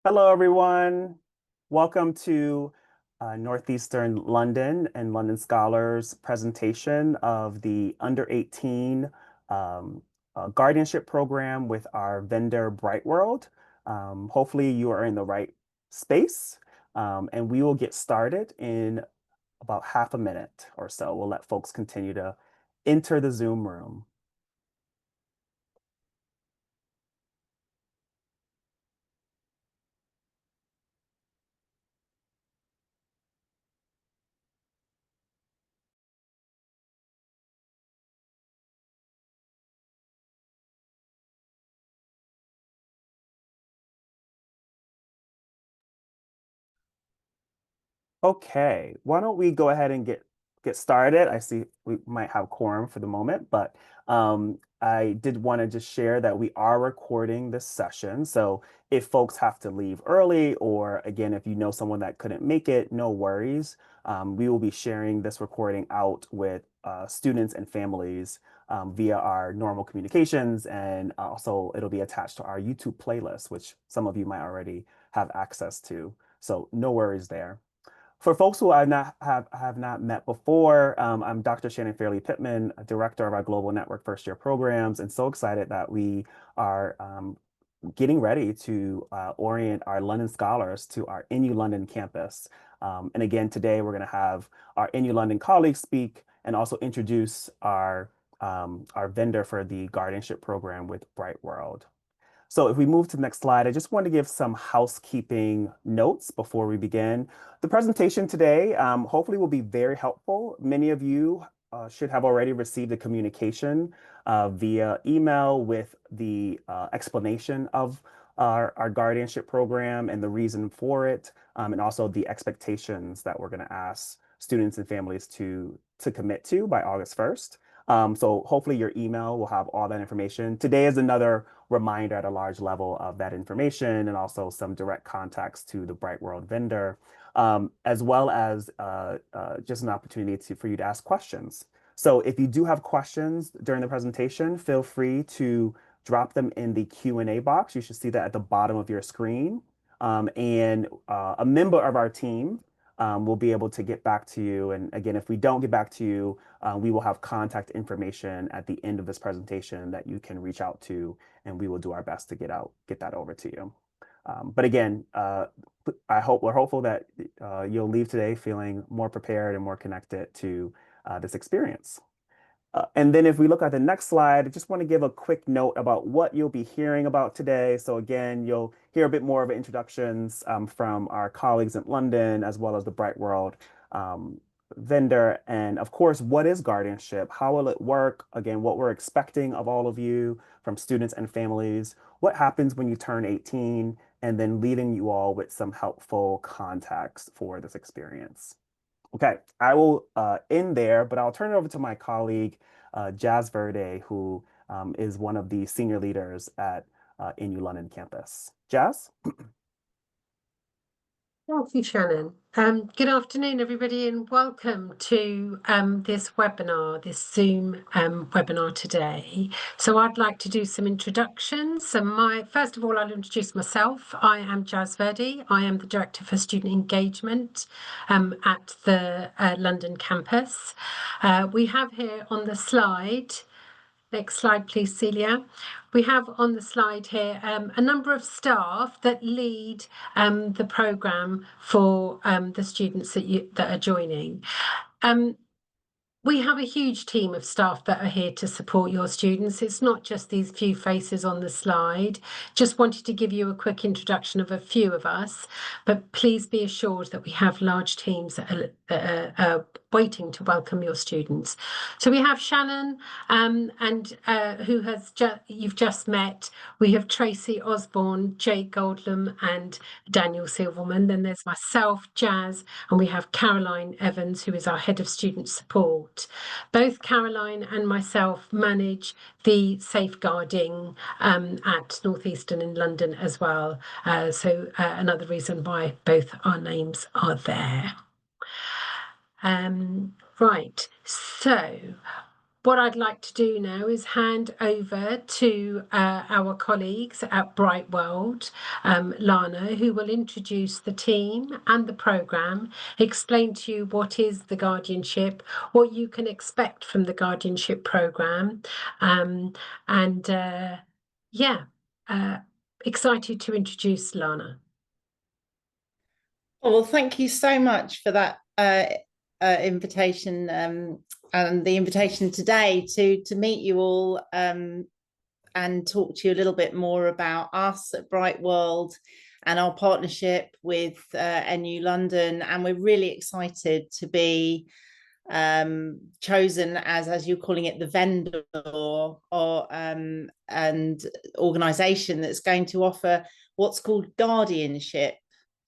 Hello, everyone. Welcome to Northeastern London and London Scholars presentation of the Under-18 um, Guardianship program with our vendor Bright World. Hopefully, you are in the right space, and we will get started in about half a minute or so. We'll let folks continue to enter the Zoom room. Okay, why don't we go ahead and get started? I see we might have quorum for the moment, but I did want to just share that we are recording this session. So if folks have to leave early, or again, if you know someone that couldn't make it, no worries. We will be sharing this recording out with students and families via our normal communications, and also it'll be attached to our YouTube playlist, which some of you might already have access to. So no worries there. For folks who have not met before, I'm Dr. Shannon Fairley Pittman, director of our Global Network First Year Programs, and so excited that we are getting ready to orient our London scholars to our NU London campus. And again, today we're going to have our NU London colleagues speak and also introduce our vendor for the guardianship program with Bright World. So if we move to the next slide, I just want to give some housekeeping notes before we begin. The presentation today hopefully will be very helpful. Many of you should have already received a communication via email with the explanation of our guardianship program and the reason for it, and also the expectations that we're going to ask students and families to commit to by August 1st. So hopefully your email will have all that information. Today is another reminder at a large level of that information and also some direct contacts to the Bright World vendor, as well as just an opportunity for you to ask questions. So if you do have questions during the presentation, feel free to drop them in the Q&A box. You should see that at the bottom of your screen. And a member of our team will be able to get back to you. And again, if we don't get back to you, we will have contact information at the end of this presentation that you can reach out to, and we will do our best to get that over to you. But again, we're hopeful that you'll leave today feeling more prepared and more connected to this experience. And then if we look at the next slide, I just want to give a quick note about what you'll be hearing about today. So again, you'll hear a bit more of introductions from our colleagues in London, as well as the Bright World vendor. And of course, what is guardianship? How will it work? Again, what we're expecting of all of you from students and families. What happens when you turn 18? And then leaving you all with some helpful context for this experience. Okay, I will end there, but I'll turn it over to my colleague, Jazz Verde, who is one of the senior leaders at NU London campus. Jazz? Thank you, Shannon. Good afternoon, everybody, and welcome to this webinar, this Zoom webinar today. So I'd like to do some introductions. First of all, I'll introduce myself. I am Jazz Verdi. I am the Director for Student Engagement at the London campus. We have here on the slide. Next slide, please, Celia. We have on the slide here a number of staff that lead the programme for the students that are joining. We have a huge team of staff that are here to support your students. It's not just these few faces on the slide. Just wanted to give you a quick introduction of a few of us, but please be assured that we have large teams that are waiting to welcome your students. So we have Shannon, and who you've just met. We have Tracy Osborne, Jake Goldlam, and Daniel Silverman. Then there's myself, Jazz, and we have Caroline Evans, who is our head of student support. Both Caroline and myself manage the safeguarding at Northeastern in London as well. So another reason why both our names are there. Right, so what I'd like to do now is hand over to our colleagues at Bright World, Lana, who will introduce the team and the programme, explain to you what is the Guardianship, what you can expect from the Guardianship programme, and yeah, excited to introduce Lana. Oh, well, thank you so much for that invitation and the invitation today to meet you all and talk to you a little bit more about us at Bright World and our partnership with NU London. And we're really excited to be chosen as you're calling it, the vendor or and organisation that's going to offer what's called guardianship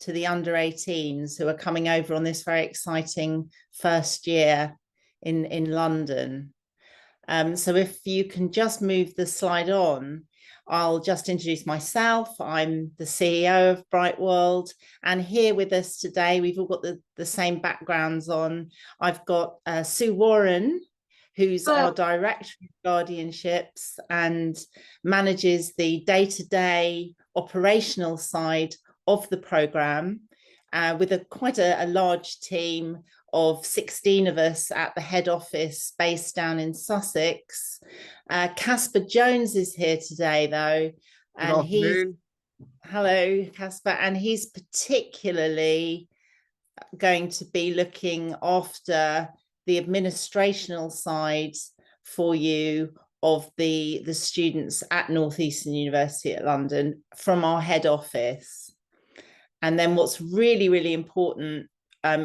to the under-18s who are coming over on this very exciting first year in London. So if you can just move the slide on, I'll just introduce myself. I'm the CEO of Bright World, and here with us today, we've all got the same backgrounds on. I've got Sue Warren, who's our Director of Guardianships and manages the day-to-day operational side of the programme with quite a large team of 16 of us at the head office based down in Sussex. Casper Jones is here today, though. And hello, Casper, and he's particularly going to be looking after the administrational side for you of the students at Northeastern University at London from our head office. And then what's really, really important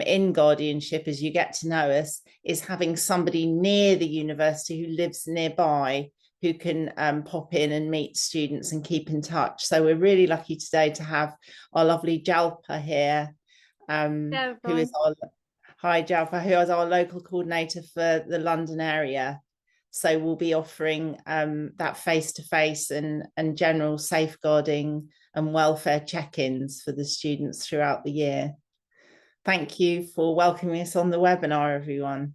in guardianship, as you get to know us, is having somebody near the university who lives nearby who can pop in and meet students and keep in touch. So we're really lucky today to have our lovely Jalpa here, who is Jalpa, who is our local coordinator for the London area. So we'll be offering that face-to-face and general safeguarding and welfare check-ins for the students throughout the year. Thank you for welcoming us on the webinar, everyone.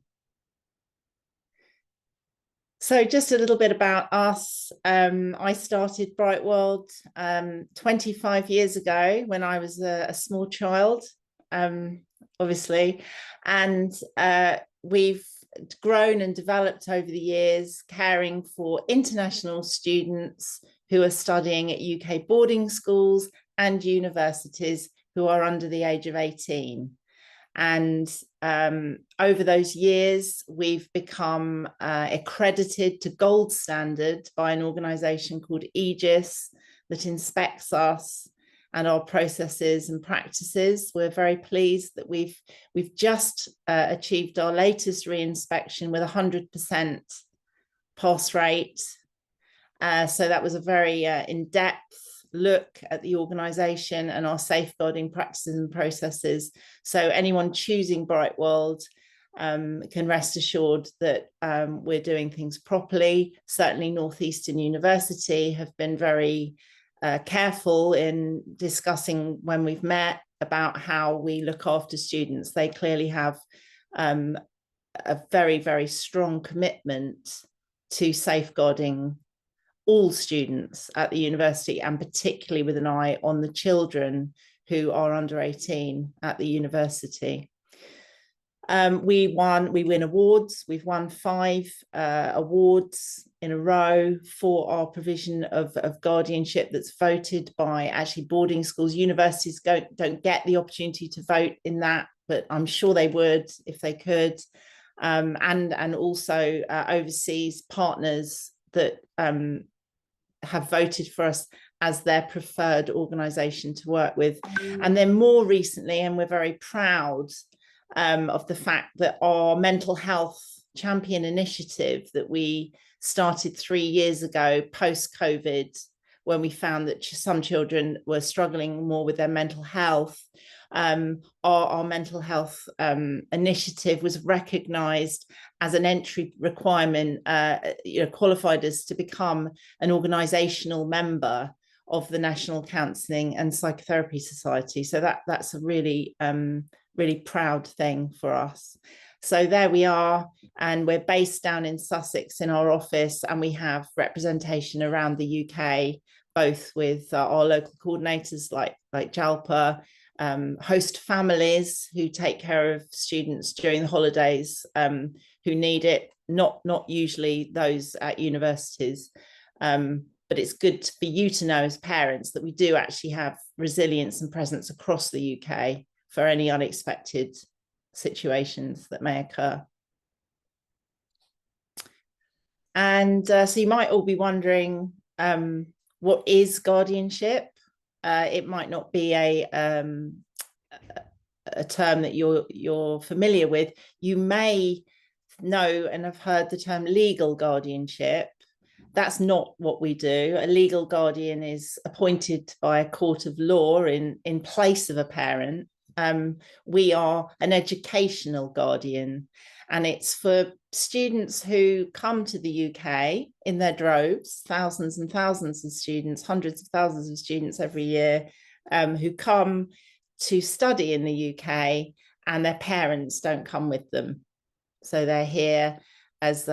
So just a little bit about us. I started Bright World 25 years ago when I was a small child, obviously, and we've grown and developed over the years, caring for international students who are studying at UK boarding schools and universities who are under the age of 18. And over those years, we've become accredited to gold standard by an organisation called Aegis that inspects us and our processes and practices. We're very pleased that we've just achieved our latest re-inspection with 100% pass rate. So that was a very in-depth look at the organisation and our safeguarding practices and processes. So anyone choosing Bright World can rest assured that we're doing things properly. Certainly Northeastern University have been very careful in discussing when we've met about how we look after students. They clearly have a very, very strong commitment to safeguarding all students at the university, and particularly with an eye on the children who are under 18 at the university. We win awards. We've won 5 awards in a row for our provision of guardianship that's voted by actually boarding schools. Universities don't get the opportunity to vote in that, but I'm sure they would if they could. And also overseas partners that have voted for us as their preferred organisation to work with. And then more recently, and we're very proud of the fact that our mental health champion initiative that we started 3 years ago post-COVID, when we found that some children were struggling more with their mental health, our mental health initiative was recognised as an entry requirement, qualified us to become an organisational member of the National Counselling and Psychotherapy Society. So that's a really, really proud thing for us. So there we are, and we're based down in Sussex in our office, and we have representation around the UK, both with our local coordinators like JALPA, host families who take care of students during the holidays who need it, not usually those at universities. But it's good for you to know as parents that we do actually have resilience and presence across the UK for any unexpected situations that may occur. And so you might all be wondering, what is guardianship? It might not be a term that you're familiar with. You may know and have heard the term legal guardianship. That's not what we do. A legal guardian is appointed by a court of law in place of a parent. We are an educational guardian, and it's for students who come to the UK in their droves, thousands and thousands of students, hundreds of thousands of students every year, who come to study in the UK, and their parents don't come with them. So they're here as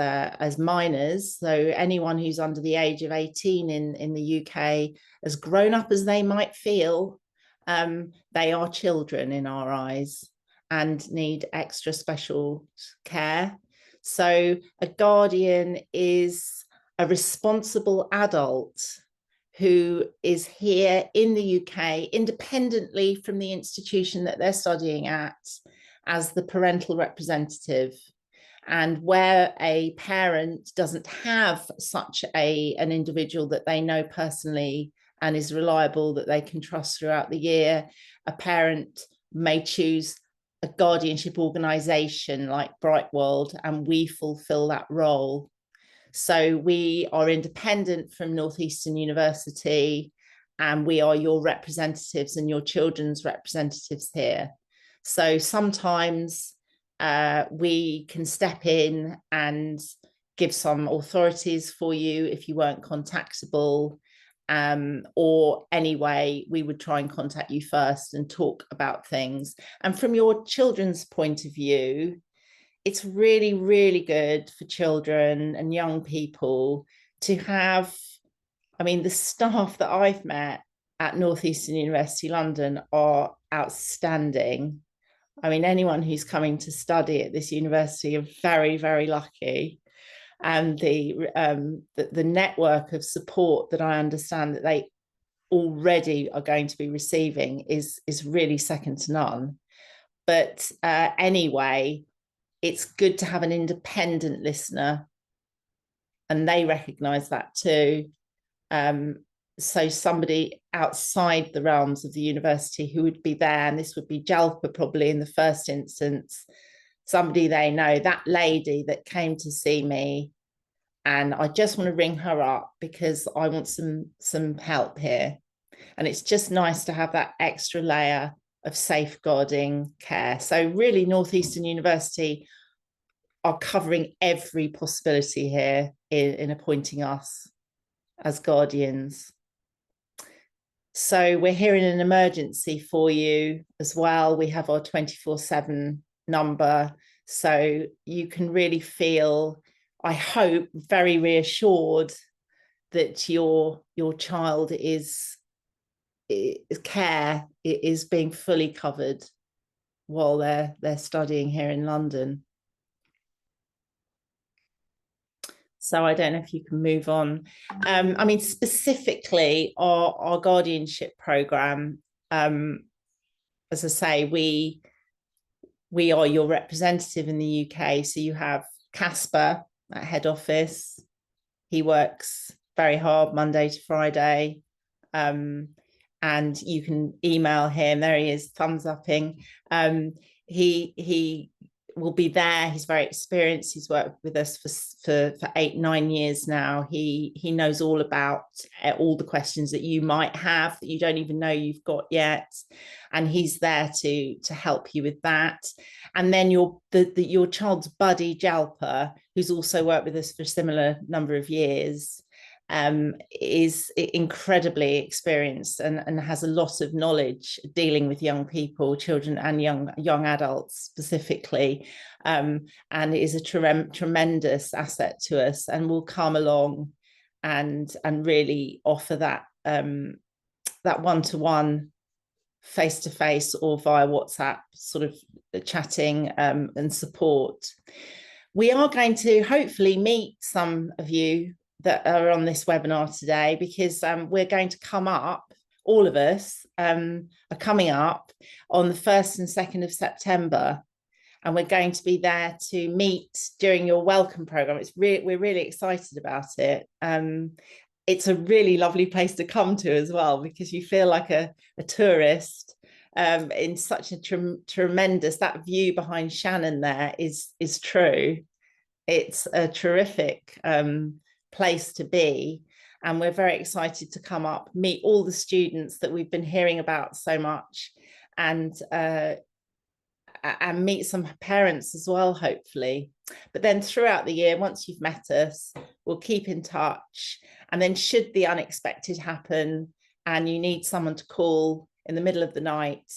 minors. So anyone who's under the age of 18 in the UK, as grown up as they might feel, they are children in our eyes and need extra special care. So a guardian is a responsible adult who is here in the UK independently from the institution that they're studying at as the parental representative. And where a parent doesn't have such an individual that they know personally and is reliable, that they can trust throughout the year, a parent may choose a guardianship organisation like Brightworld, and we fulfil that role. So we are independent from Northeastern University, and we are your representatives and your children's representatives here. So sometimes we can step in and give some authorities for you if you weren't contactable, or anyway, we would try and contact you first and talk about things. And from your children's point of view, it's really, really good for children and young people to have, I mean, the staff that I've met at Northeastern University London are outstanding. I mean, anyone who's coming to study at this university are very, very lucky. And the network of support that I understand that they already are going to be receiving is really second to none. But anyway, it's good to have an independent listener, and they recognise that too. So somebody outside the realms of the university who would be there, and this would be JALPA probably in the first instance, somebody they know, that lady that came to see me, and I just want to ring her up because I want some help here. And it's just nice to have that extra layer of safeguarding care. So really, Northeastern University are covering every possibility here in appointing us as guardians. So we're here in an emergency for you as well. We have our 24/7 number, so you can really feel, I hope, very reassured that your child is being fully covered while they're studying here in London. So I don't know if you can move on. I mean, specifically our guardianship programme, as I say, we are your representative in the UK. So you have Casper at head office. He works very hard Monday to Friday. And you can email him. There he is, thumbs upping. He will be there. He's very experienced. He's worked with us for 8-9 years now. He knows all about all the questions that you might have that you don't even know you've got yet, and he's there to help you with that. And then your child's buddy JALPA, who's also worked with us for a similar number of years, is incredibly experienced and has a lot of knowledge dealing with young people, children and young adults specifically, and is a tremendous asset to us, and will come along and really offer that that one-to-one, face-to-face or via WhatsApp sort of chatting and support. We are going to hopefully meet some of you that are on this webinar today, because we're going to come up, all of us are coming up on the 1st and 2nd of September, and we're going to be there to meet during your welcome program. We're really excited about it. It's a really lovely place to come to as well, because you feel like a tourist in such a tremendous, that view behind Shannon there is true. It's a terrific place to be, and we're very excited to come up, meet all the students that we've been hearing about so much, and meet some parents as well, hopefully. But then throughout the year, once you've met us, we'll keep in touch, and then should the unexpected happen and you need someone to call in the middle of the night,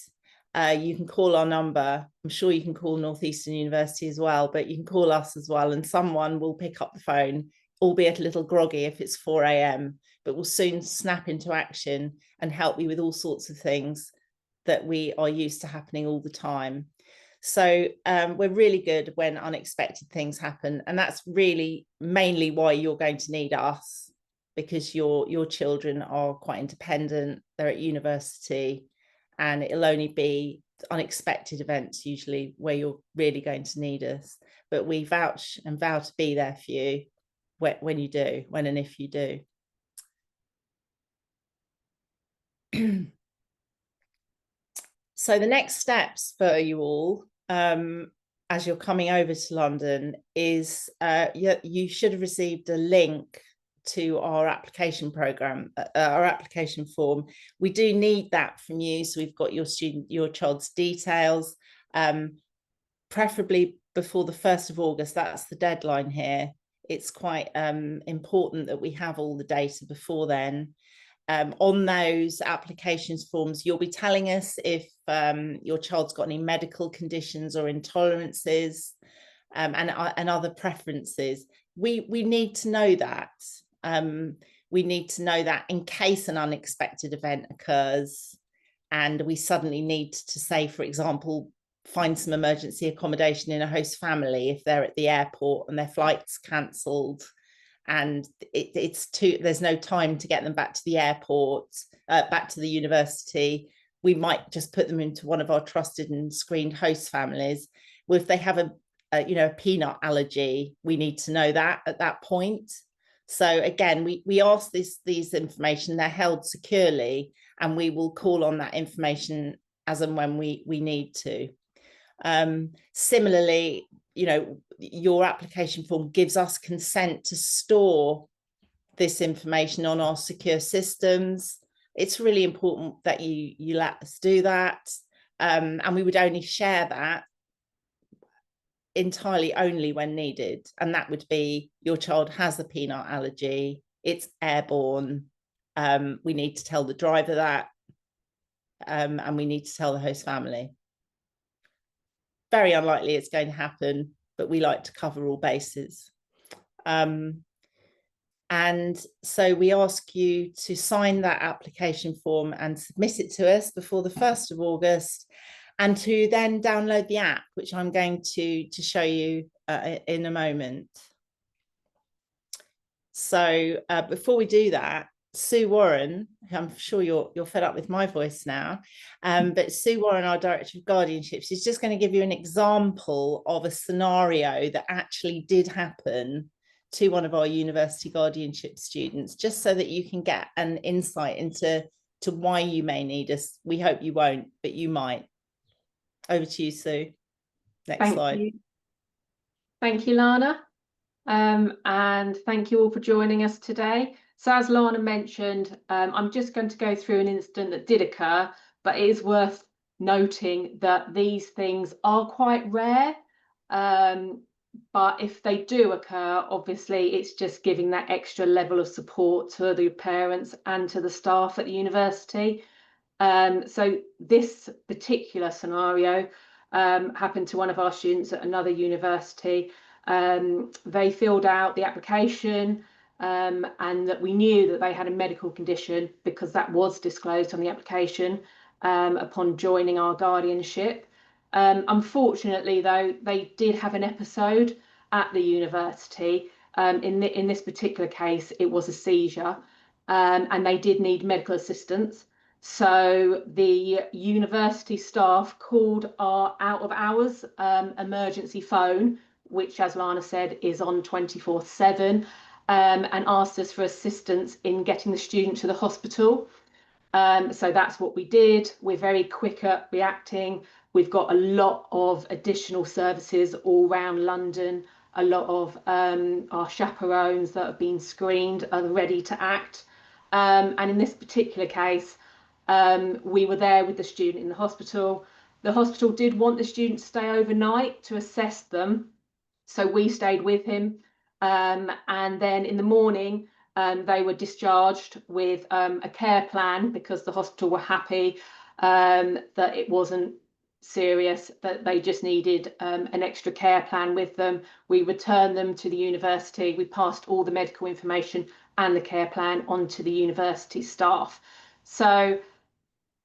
you can call our number. I'm sure you can call Northeastern University as well, but you can call us as well, and someone will pick up the phone, albeit a little groggy if it's 4 a.m, but will soon snap into action and help you with all sorts of things that we are used to happening all the time. So we're really good when unexpected things happen, and that's really mainly why you're going to need us, because your children are quite independent, they're at university, and it'll only be unexpected events usually where you're really going to need us. But we vouch and vow to be there for you when you do, when and if you do. So the next steps for you all, as you're coming over to London, is you should have received a link to our application program, our application form. We do need that from you, so we've got your child's details, preferably before the 1st of August. That's the deadline here. It's quite important that we have all the data before then. On those applications forms, you'll be telling us if your child's got any medical conditions or intolerances, and other preferences. We need to know that. We need to know that in case an unexpected event occurs and we suddenly need to, say, for example, find some emergency accommodation in a host family if they're at the airport and their flight's cancelled, and there's no time to get them back to the airport, back to the university. We might just put them into one of our trusted and screened host families. Well, if they have a peanut allergy, we need to know that at that point. So again, we ask these information, they're held securely, and we will call on that information as and when we need to. Similarly, your application form gives us consent to store this information on our secure systems. It's really important that you let us do that, and we would only share that entirely only when needed, and that would be your child has a peanut allergy, it's airborne, we need to tell the driver that, and we need to tell the host family. Very unlikely it's going to happen, but we like to cover all bases. And so we ask you to sign that application form and submit it to us before the 1st of August, and to then download the app, which I'm going to show you in a moment. So before we do that, Sue Warren, I'm sure you're fed up with my voice now, but Sue Warren, our Director of Guardianship, she's just going to give you an example of a scenario that actually did happen to one of our university guardianship students, just so that you can get an insight into why you may need us. We hope you won't, but you might. Over to you, Sue. Next slide. Thank you, Lana. And thank you all for joining us today. So as Lana mentioned, I'm just going to go through an incident that did occur, but it is worth noting that these things are quite rare. But if they do occur, obviously it's just giving that extra level of support to the parents and to the staff at the university. So this particular scenario happened to one of our students at another university. They filled out the application, and that we knew that they had a medical condition because that was disclosed on the application upon joining our guardianship. Unfortunately, though, they did have an episode at the university. In this particular case, it was a seizure, and they did need medical assistance. So the university staff called our out of hours emergency phone, which, as Lana said, is on 24/7, and asked us for assistance in getting the student to the hospital. So that's what we did. We're very quick at reacting. We've got a lot of additional services all around London. A lot of our chaperones that have been screened are ready to act. And in this particular case, we were there with the student in the hospital. The hospital did want the student to stay overnight to assess them, so we stayed with him. And then in the morning, they were discharged with a care plan because the hospital were happy that it wasn't serious, that they just needed an extra care plan with them. We returned them to the university. We passed all the medical information and the care plan on to the university staff. So,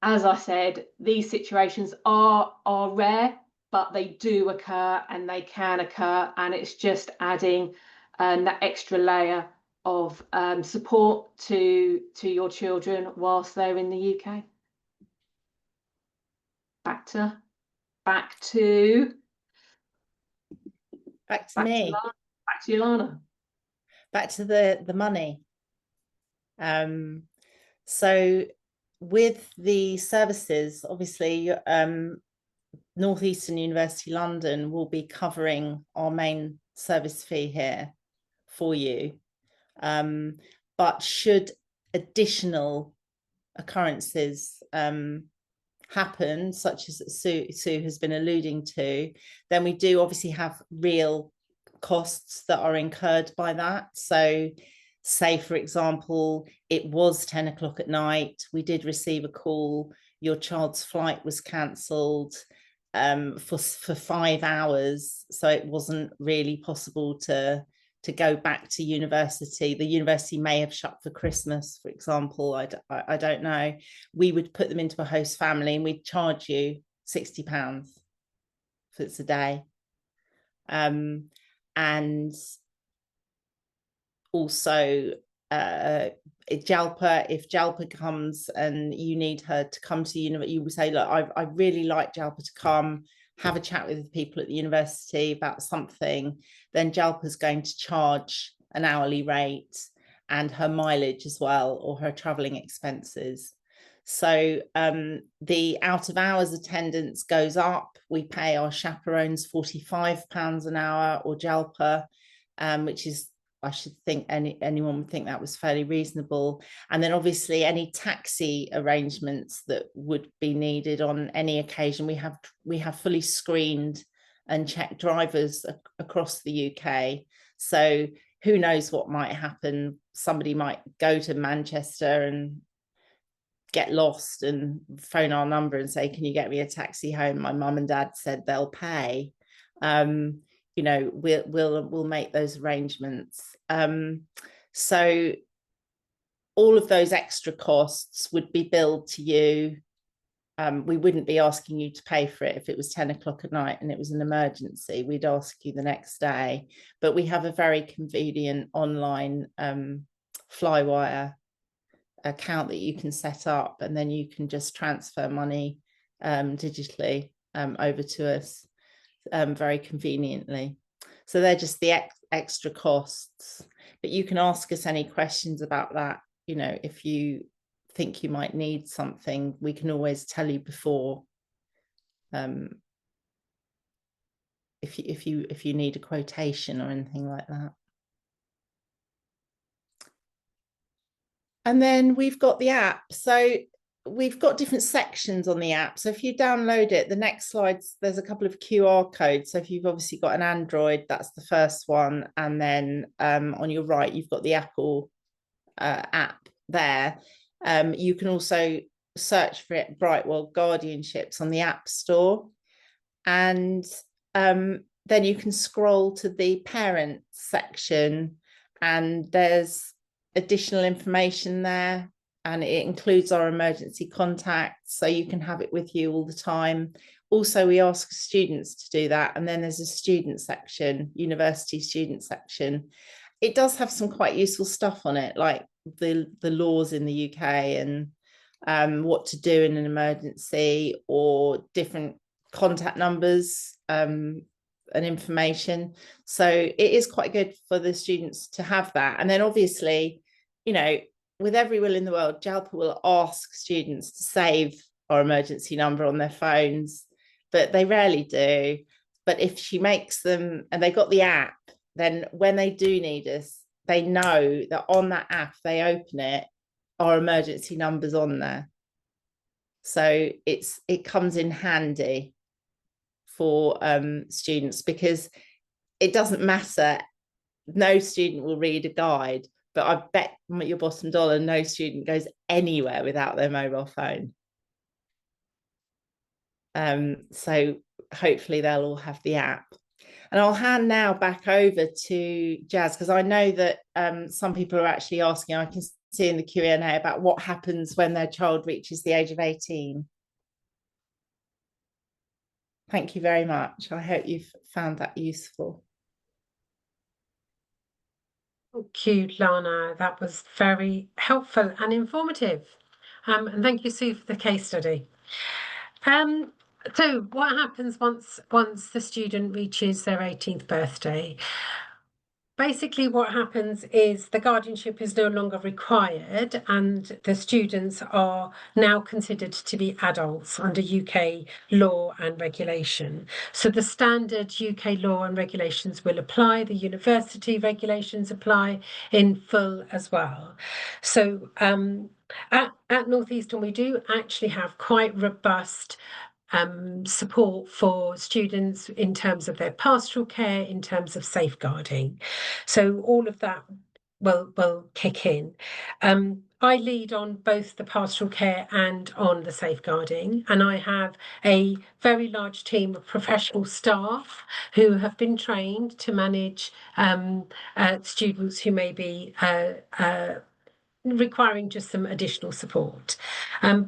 as I said, these situations are rare, but they do occur and they can occur, and it's just adding that extra layer of support to your children whilst they're in the UK. Back to me. Back to Ilana. Back to the money. So with the services, obviously, Northeastern University London will be covering our main service fee here for you. But should additional occurrences happen, such as Sue has been alluding to, then we do obviously have real costs that are incurred by that. So say, for example, it was 10 o'clock at night, we did receive a call, your child's flight was cancelled for 5 hours, so it wasn't really possible to go back to university. The university may have shut for Christmas, for example. I don't know. We would put them into a host family and we'd charge you £60 for it's a day. And also if Jalpa comes and you need her to come to the university, you would say, look, I really like Jalpa to come, have a chat with the people at the university about something, then Jalpa's going to charge an hourly rate and her mileage as well, or her travelling expenses. So the out of hours attendance goes up. We pay our chaperones £45 an hour, or Jalpa, which is, I should think anyone would think that was fairly reasonable. And then obviously any taxi arrangements that would be needed on any occasion, we have fully screened and checked drivers across the UK. So who knows what might happen? Somebody might go to Manchester and get lost and phone our number and say, can you get me a taxi home? My mum and dad said they'll pay. You know, we'll make those arrangements. So all of those extra costs would be billed to you. We wouldn't be asking you to pay for it if it was 10 o'clock at night and it was an emergency. We'd ask you the next day. But we have a very convenient online Flywire account that you can set up, and then you can just transfer money digitally over to us very conveniently. So they're just the extra costs, but you can ask us any questions about that. You know, if you think you might need something, we can always tell you before, if you need a quotation or anything like that. And then we've got the app. So we've got different sections on the app. So if you download it, the next slides, there's a couple of QR codes. So if you've obviously got an Android, that's the first one. And then on your right, you've got the Apple app there. You can also search for it, Brightwell Guardianships, on the App Store. And then you can scroll to the parent section, and there's additional information there, and it includes our emergency contacts, so you can have it with you all the time. Also, we ask students to do that, and then there's a student section, university student section. It does have some quite useful stuff on it, like the laws in the UK and what to do in an emergency, or different contact numbers and information. So it is quite good for the students to have that. And then obviously, you know, with every will in the world, Jalpa will ask students to save our emergency number on their phones, but they rarely do. But if she makes them, and they got the app, then when they do need us, they know that on that app, they open it, our emergency number's on there. So it comes in handy for students, because it doesn't matter. No student will read a guide, but I bet your bottom dollar no student goes anywhere without their mobile phone. So hopefully they'll all have the app. And I'll hand now back over to Jazz, because I know that some people are actually asking, I can see in the Q&A, about what happens when their child reaches the age of 18. Thank you very much. I hope you've found that useful. Thank you, Lana. That was very helpful and informative. And thank you, Sue, for the case study. So what happens once the student reaches their 18th birthday? Basically, what happens is the guardianship is no longer required, and the students are now considered to be adults under UK law and regulation. So the standard UK law and regulations will apply, the university regulations apply in full as well. So at Northeastern, we do actually have quite robust support for students in terms of their pastoral care, in terms of safeguarding. So all of that will kick in. I lead on both the pastoral care and on the safeguarding, and I have a very large team of professional staff who have been trained to manage students who may be requiring just some additional support.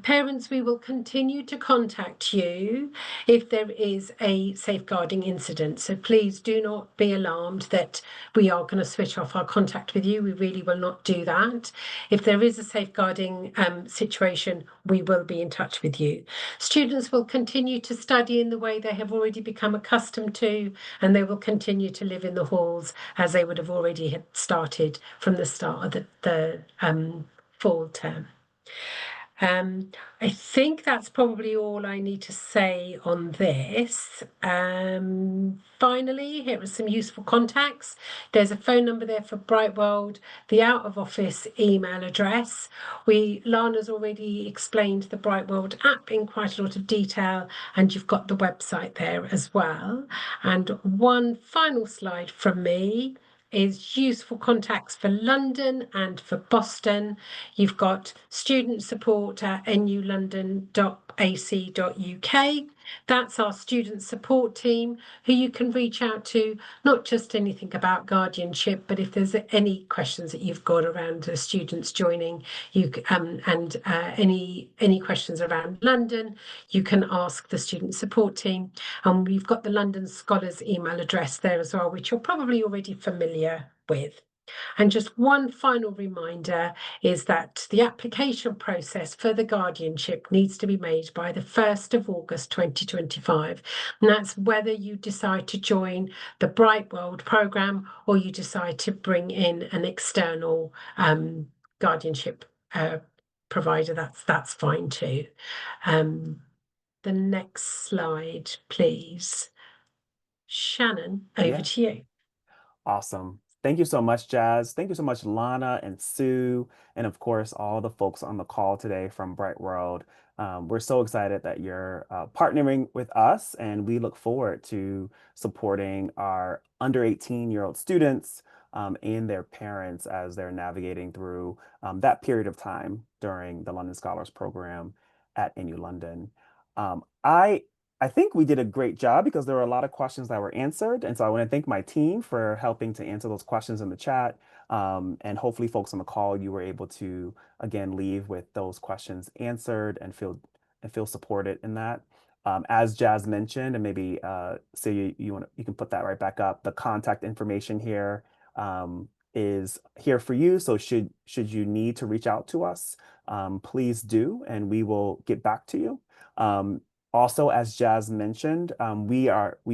Parents, we will continue to contact you if there is a safeguarding incident. So please do not be alarmed that we are going to switch off our contact with you. We really will not do that. If there is a safeguarding situation, we will be in touch with you. Students will continue to study in the way they have already become accustomed to, and they will continue to live in the halls as they would have already had started from the start of the fall term. I think that's probably all I need to say on this. Finally, here are some useful contacts. There's a phone number there for Brightworld, the out of office email address. Lana's already explained the Brightworld app in quite a lot of detail, and you've got the website there as well. And one final slide from me is useful contacts for London and for Boston. You've got student support at nulondon.ac.uk. That's our student support team, who you can reach out to, not just anything about guardianship, but if there's any questions that you've got around the students joining, and any questions around London, you can ask the student support team. And we've got the London Scholars email address there as well, which you're probably already familiar with. And just one final reminder is that the application process for the guardianship needs to be made by the 1st of August 2025. And that's whether you decide to join the Brightworld programme or you decide to bring in an external guardianship provider. That's fine too. The next slide, please. Shannon, over to you. Awesome. Thank you so much, Jazz. Thank you so much, Lana and Sue, and of course, all the folks on the call today from Bright World. We're so excited that you're partnering with us, and we look forward to supporting our under 18-year-old students and their parents as they're navigating through that period of time during the London Scholars Program at NU London. Um, I I think we did a great job because there were a lot of questions that were answered. And so I want to thank my team for helping to answer those questions in the chat. And hopefully, folks on the call, you were able to again leave with those questions answered and feel supported in that. As Jazz mentioned, and maybe say you can put that right back up. The contact information here is here for you. So should you need to reach out to us, please do, and we will get back to you. Also, as Jazz mentioned, we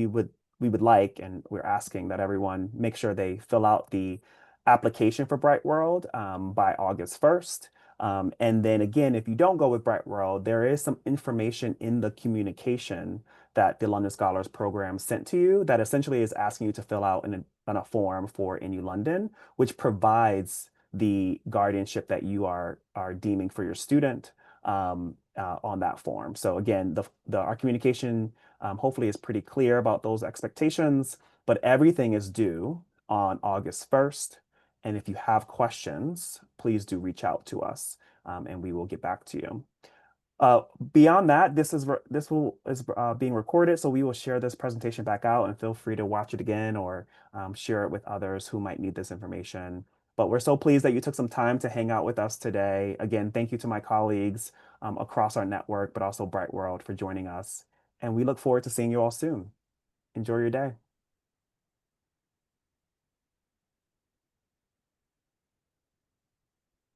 would like, and we're asking that everyone make sure they fill out the application for Bright World by August 1st. And then again, if you don't go with Bright World, there is some information in the communication that the London Scholars Program sent to you that essentially is asking you to fill out in a form for NU London, which provides the guardianship that you are deeming for your student. On that form. So again, our communication hopefully is pretty clear about those expectations, but everything is due on August 1st. And if you have questions, please do reach out to us and we will get back to you. Beyond that, this is being recorded, so we will share this presentation back out, and feel free to watch it again or share it with others who might need this information. But we're so pleased that you took some time to hang out with us today. Again, thank you to my colleagues across our network, but also Bright World for joining us. And we look forward to seeing you all soon. Enjoy your day.